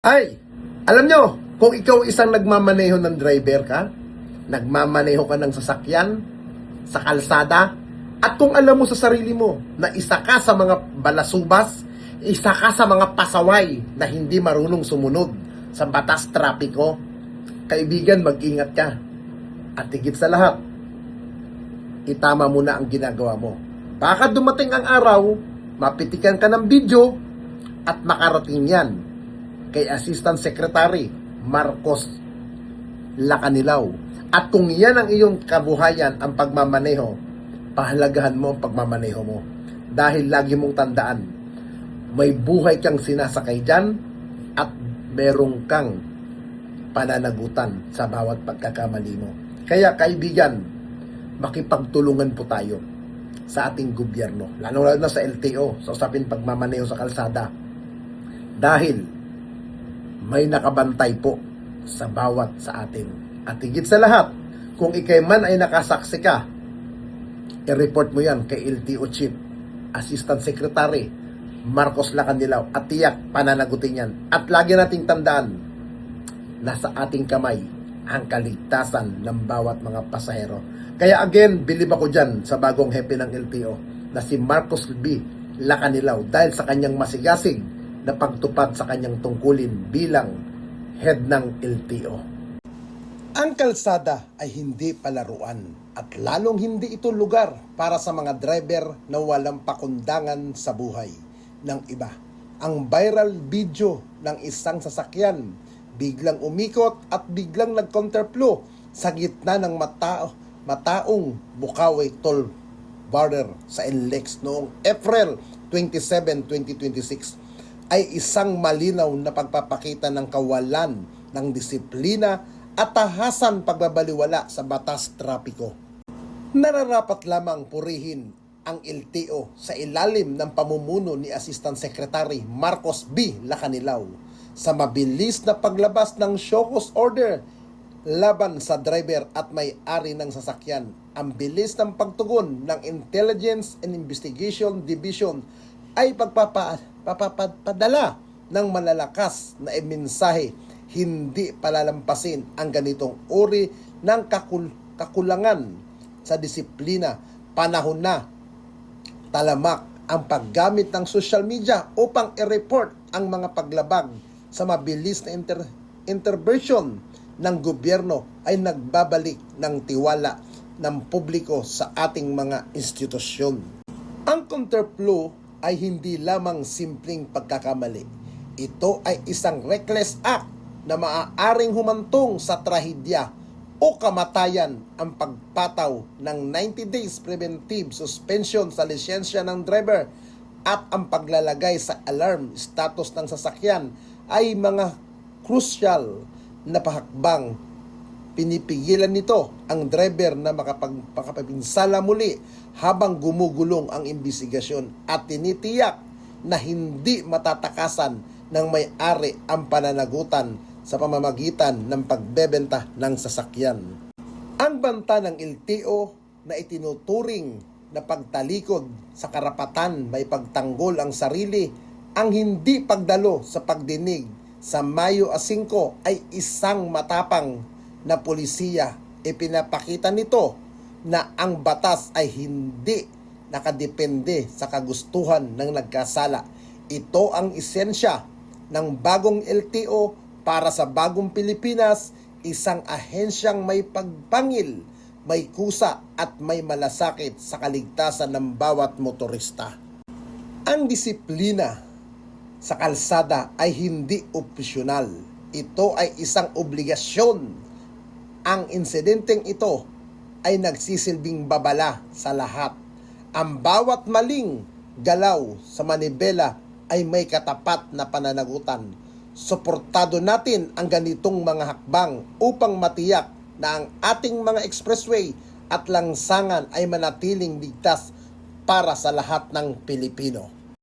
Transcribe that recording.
Ay, alam nyo, kung ikaw isang nagmamaneho ng driver ka, nagmamaneho ka ng sasakyan, sa kalsada, at kung alam mo sa sarili mo na isa ka sa mga balasubas, isa ka sa mga pasaway na hindi marunong sumunod sa batas trapiko, kaibigan, mag-ingat ka. At higit sa lahat, itama mo na ang ginagawa mo. Baka dumating ang araw, mapitikan ka ng video, at makarating yan kay Assistant Secretary Marcos Lacanilaw. At kung yan ang iyong kabuhayan, ang pagmamaneho, pahalagahan mo ang pagmamaneho mo. Dahil lagi mong tandaan, may buhay kang sinasakay dyan at merong kang pananagutan sa bawat pagkakamali mo. Kaya kaibigan, makipagtulungan po tayo sa ating gobyerno, lalo na sa LTO, sa usapin pagmamaneho sa kalsada. Dahil may nakabantay po sa bawat sa atin. At higit sa lahat, kung ikay man ay nakasaksi ka, i-report mo yan kay LTO Chief, Assistant Secretary Marcos Lacanilaw, at tiyak pananagutin yan. At lagi nating tandaan, nasa ating kamay ang kaligtasan ng bawat mga pasahero. Kaya again, bilib ako dyan sa bagong hepe ng LTO na si Marcos B. Lacanilaw dahil sa kanyang masigasig na pagtupad sa kanyang tungkulin bilang head ng LTO. Ang kalsada ay hindi palaruan at lalong hindi ito lugar para sa mga driver na walang pakundangan sa buhay ng iba. Ang viral video ng isang sasakyan biglang umikot at biglang nag-counterflow sa gitna ng mataong Bukawi Toll Border sa NLEX noong April 27, 2026 ay isang malinaw na pagpapakita ng kawalan ng disiplina at tahasan pagbabaliwala sa batas trapiko. Nararapat lamang purihin ang LTO sa ilalim ng pamumuno ni Assistant Secretary Marcos B. Lacanilaw sa mabilis na paglabas ng show cause order laban sa driver at may-ari ng sasakyan. Ang bilis ng pagtugon ng Intelligence and Investigation Division ay pagpapadala ng malalakas na mensahe, hindi palalampasin ang ganitong uri ng kakulangan sa disiplina. Panahon na talamak ang paggamit ng social media upang i-report ang mga paglabag sa mabilis na intervention ng gobyerno ay nagbabalik ng tiwala ng publiko sa ating mga institusyon. Ang counterflow ay hindi lamang simpleng pagkakamali. Ito ay isang reckless act na maaaring humantong sa trahedya o kamatayan. Ang pagpataw ng 90 days preventive suspension sa lisensya ng driver at ang paglalagay sa alarm status ng sasakyan ay mga crucial na pahakbang. Pinipigilan nito ang driver na makapapinsala muli habang gumugulong ang imbestigasyon at tinitiyak na hindi matatakasan ng may-ari ang pananagutan sa pamamagitan ng pagbebenta ng sasakyan. Ang banta ng LTO na itinuturing na pagtalikod sa karapatan may pagtanggol ang sarili, ang hindi pagdalo sa pagdinig sa Mayo 5 ay isang matapang na polisiya. Ipinapakita nito na ang batas ay hindi nakadepende sa kagustuhan ng nagkasala. Ito ang esensya ng bagong LTO para sa bagong Pilipinas, isang ahensyang may pagpangil, may kusa at may malasakit sa kaligtasan ng bawat motorista. Ang disiplina sa kalsada ay hindi opsyonal. Ito ay isang obligasyon. Ang insidenteng ito ay nagsisilbing babala sa lahat. Ang bawat maling galaw sa manibela ay may katapat na pananagutan. Suportado natin ang ganitong mga hakbang upang matiyak na ang ating mga expressway at langsangan ay manatiling ligtas para sa lahat ng Pilipino.